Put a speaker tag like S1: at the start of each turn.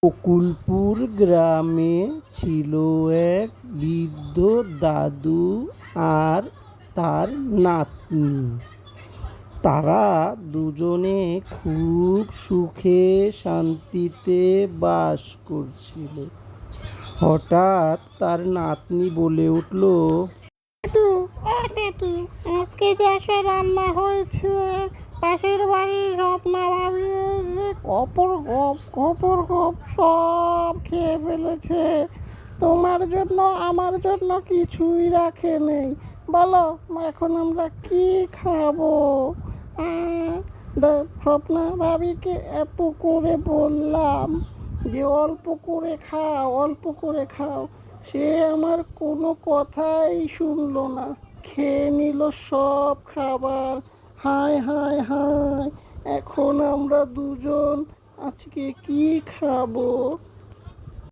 S1: বকুলপুর গ্রামে ছিল এক বৃদ্ধ দাদু আর তার নাতনি। তারা দুজনে খুব সুখে শান্তিতে বাস করছিল। হঠাৎ তার নাতনি বলে উঠল,
S2: দাদু, দাদু, আজকে যা সব রান্না হয়েছে, পাশের বাড়ির রত্না ভাবি খপর খপ সব খেয়ে ফেলেছে। তোমার জন্য আমার জন্য কিছুই রাখে নেই। বলো, এখন আমরা কি খাবো? স্বপ্না ভাবিকে এত করে বললাম যে অল্প করে খাও, অল্প করে খাও। সে আমার কোনো কথাই শুনলো না, খেয়ে নিল সব খাবার। হায় হায় হায়, এখন আমরা দুজন আজকে কি খাবো?